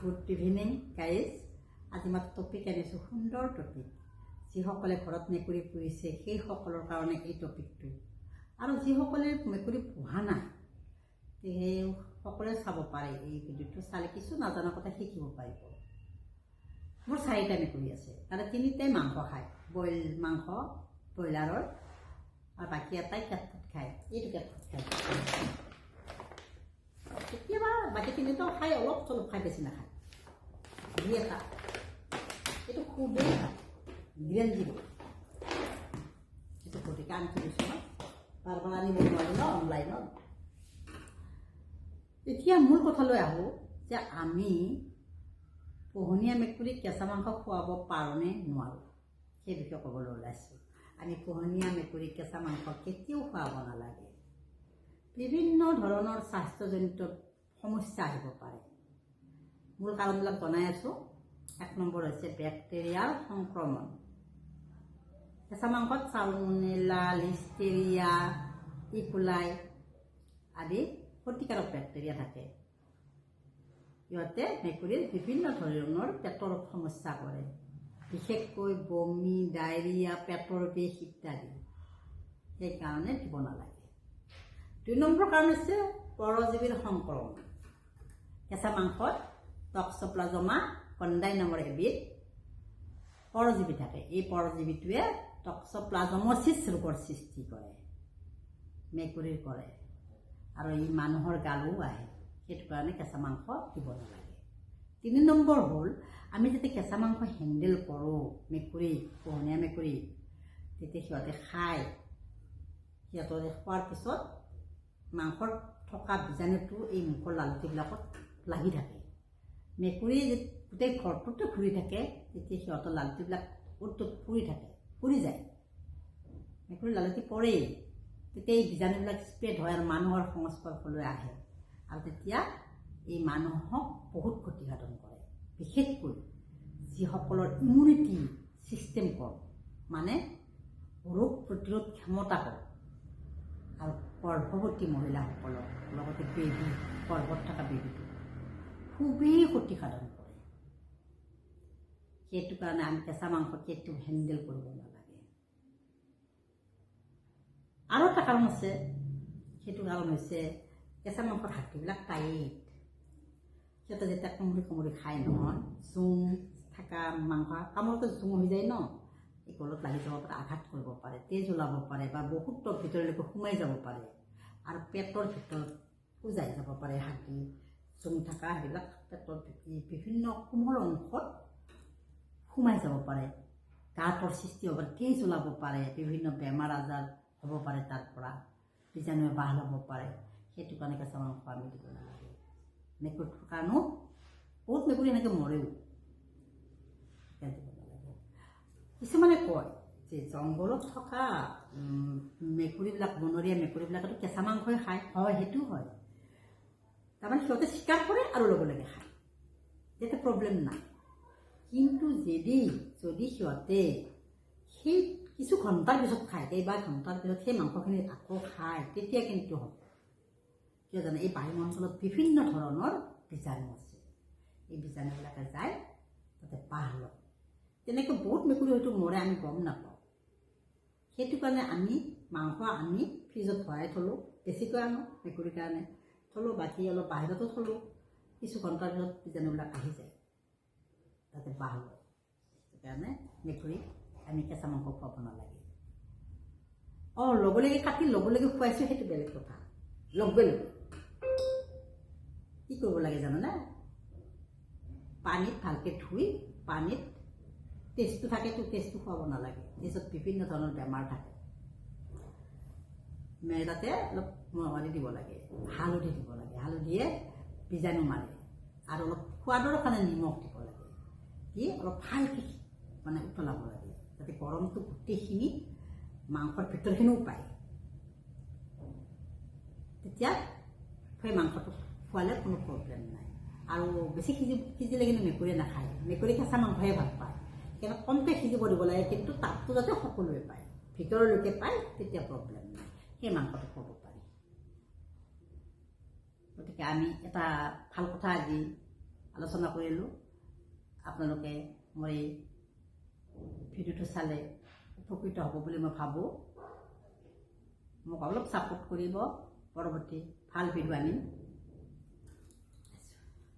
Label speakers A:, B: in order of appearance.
A: Good evening guys. আজি মই topic আনিছোঁ, সুন্দৰ টপিক। যিসকলে ঘৰত মেকুৰী পুহিছে সেইসকলৰ কাৰণে এই টপিকটো, আৰু যিসকলে মেকুৰী পোহা নাই সেই সকলোৱে চাব পাৰে। এই ভিডিঅ'টো চালে কিছু নাজানা কথা শিকিব পাৰিব। মোৰ 4টা মেকুৰী আছে, তাৰে 3টাই মাংস খায়, বইল মাংস ব্ৰইলাৰৰ, আৰু বাকী এটাই কেটফুট খায়। এইটো কেটফুট খায়, কেতিয়াবা বাকী 3টাও খায়, অলপ চলপ খায়, বেছি নাখায়। দুই এটা এইটো খুবেই খায়, গ্ৰেন জিৰো। এইটো গতিকে আনি দিছোঁ মই, বাৰ আনিব নোৱাৰি ন অনলাইনত। এতিয়া মূল কথালৈ আহোঁ যে আমি পোহনীয়া মেকুৰীক কেঁচা মাংস খুৱাব পাৰোঁনে নোৱাৰোঁ, সেই বিষয়ে ক'বলৈ ওলাইছোঁ। আমি পোহনীয়া মেকুৰীক কেঁচা মাংস কেতিয়াও খুৱাব নালাগে। বিভিন্ন ধৰণৰ স্বাস্থ্যজনিত সমস্যা আহিব পাৰে। মূল কাৰণবিলাক জনাই আছোঁ। 1 নম্বৰ হৈছে বেক্টেৰিয়াৰ সংক্ৰমণ। কেঁচা মাংসত চালমনেলা, লিষ্টেৰিয়া, ইকোলাই আদি ক্ষতিকাৰক বেক্টেৰিয়া থাকে। সিহঁতে মেকুৰীৰ বিভিন্ন ধৰণৰ পেটৰ সমস্যা কৰে, বিশেষকৈ বমি, ডায়েৰিয়া, পেটৰ বিষ ইত্যাদি। সেইকাৰণে দিব নালাগে। 2 নম্বৰ কাৰণ হৈছে পৰজীৱীৰ সংক্ৰমণ। কেঁচা মাংসত টক্সোপ্লাজমা কণ্ডাই নামৰ এবিধ পৰজীৱী থাকে। এই পৰজীৱীটোৱে টক্সোপ্লাজমোচিছ ৰোগৰ সৃষ্টি কৰে, মেকুৰীৰ কৰে, আৰু ই মানুহৰ গালো আহে। সেইটো কাৰণে কেঁচা মাংস দিব নালাগে। 3 নম্বৰ হ'ল, আমি যেতিয়া কেঁচা মাংস হেণ্ডেল কৰোঁ মেকুৰী, পোহনীয়া মেকুৰী, তেতিয়া সিহঁতে খায়। সিহঁতে খোৱাৰ পিছত মাংসত থকা বীজাণুটো এই মুখৰ লালুটিবিলাকত লাগি থাকে। মেকুৰী গোটেই ঘৰটোতে ঘূৰি থাকে, তেতিয়া সিহঁতৰ লালুটিবিলাক উৎটোত ফুৰি থাকে, ফুৰি যায়। মেকুৰীৰ লালুটি পৰেই, তেতিয়া এই বীজাণুবিলাক স্প্ৰেড হয় আৰু মানুহৰ সংস্পৰ্শলৈ আহে, আৰু তেতিয়া এই মানুহক বহুত ক্ষতিসাধন কৰে। বিশেষকৈ যিসকলৰ ইমিউনিটি ছিষ্টেম কম, মানে ৰোগ প্ৰতিৰোধ ক্ষমতা কম, আৰু গৰ্ভৱতী মহিলাসকলক, লগতে বেবী, গৰ্ভত থকা বেবীটো খুবেই ক্ষতিসাধন কৰে। সেইটো কাৰণে আমি কেঁচা মাংস কেতিয়াও হেণ্ডেল কৰিব নালাগে। আৰু এটা কাৰণ আছে, সেইটো কাৰণ হৈছে কেঁচা মাংসৰ হাড়বিলাক টাইট। সিহঁতে যেতিয়া কামুৰি কামুৰি খায় নহয়, জোং থকা মাংস কামোৰতে জোং হৈ যায় ন, এই গলত লাগি যাব পাৰে, আঘাত কৰিব পাৰে, তেজ ওলাব পাৰে, বা বহুত ভিতৰলৈকে সোমাই যাব পাৰে, আৰু পেটৰ ভিতৰত উজাই যাব পাৰে। হাড়ি জোং থকা সেইবিলাক পেটৰ বিভিন্ন কোমল অংশত সোমাই যাব পাৰে, গাঁতৰ সৃষ্টি হ'ব পাৰে, তেজ ওলাব পাৰে, বিভিন্ন বেমাৰ আজাৰ হ'ব পাৰে, তাৰ পৰা বীজাণুৱে বাহ ল'ব পাৰে। সেইটো কাৰণে কেঁচা মাংস আমি দিব নালাগে। মেকুৰীটোৰ কাৰণেও বহুত মেকুৰী এনেকৈ মৰেও, দিব নালাগে। কিছুমানে কয় যে জংঘলত থকা মেকুৰীবিলাক, বনৰীয়া মেকুৰীবিলাকেতো কেঁচা মাংসই খায়। হয়, সেইটোও হয়। তাৰমানে সিহঁতে চিকাৰ কৰে আৰু লগে লগে খায়, তেতিয়া প্ৰব্লেম নাই। কিন্তু যদি সিহঁতে সেই কিছু ঘণ্টাৰ পিছত খায়, কেইবা ঘণ্টাৰ পিছত সেই মাংসখিনি আকৌ খায়, তেতিয়া কিন্তু হ'ব। কিয় জানে, এই বায়ুমণ্ডলত বিভিন্ন ধৰণৰ বীজাণু আছে, এই বীজাণুবিলাকে যায় তাতে বাহ লয়। তেনেকৈ বহুত মেকুৰী হয়তো মৰে, আমি গম নাপাওঁ। সেইটো কাৰণে আমি মাংস আনি ফ্ৰিজত ভৰাই থলোঁ, বেছিকৈ আনো মেকুৰীৰ কাৰণে থলোঁ, বাকী অলপ বাহিৰতো থলোঁ। কিছু ঘণ্টাৰ পিছত বীজাণুবিলাক আহি যায়, তাতে বাহ লয়। সেইকাৰণে মেকুৰীক আমি কেঁচা মাংস খুৱাব নালাগে। লগে লগে কাটি লগে লগে খুৱাইছোঁ, সেইটো বেলেগ কথা। লগে লগে কি কৰিব লাগে জানানে, পানীত ভালকৈ ধুই, পানীত টেষ্টটো থাকেতো, টেষ্টটো খুৱাব নালাগে। টেষ্টত বিভিন্ন ধৰণৰ বেমাৰ থাকে, তাতে অলপ মহাৰি দিব লাগে, হালধি দিব লাগে, হালধিয়ে বীজাণু মাৰে, আৰু অলপ সোৱাদৰ কাৰণে নিমখ দিব লাগে, দি অলপ ভালকৈ মানে উতলাব লাগে, যাতে গৰমটো গোটেইখিনি মাংসৰ ভিতৰখিনিও পায়। তেতিয়া সেই মাংসটো খোৱালে কোনো প্ৰব্লেম নাই। আৰু বেছি সিজিলে কিন্তু মেকুৰীয়ে নাখায়, মেকুৰী কেঁচা মাংসহে ভাল পায়। সেইকাৰণে কমকৈ সিজিব দিব লাগে, কিন্তু তাপটো যাতে সকলোৱে পায়, ভিতৰলৈকে পায়, তেতিয়া প্ৰব্লেম নাই, সেই মাংসটো খাব পাৰি। গতিকে আমি এটা ভাল কথা আজি আলোচনা কৰিলোঁ। আপোনালোকে মোৰ এই ভিডিঅ'টো চালে উপকৃত হ'ব বুলি মই ভাবোঁ। মোক অলপ ছাপোৰ্ট কৰিব, পৰৱৰ্তী ভাল ভিডিঅ' আনিম।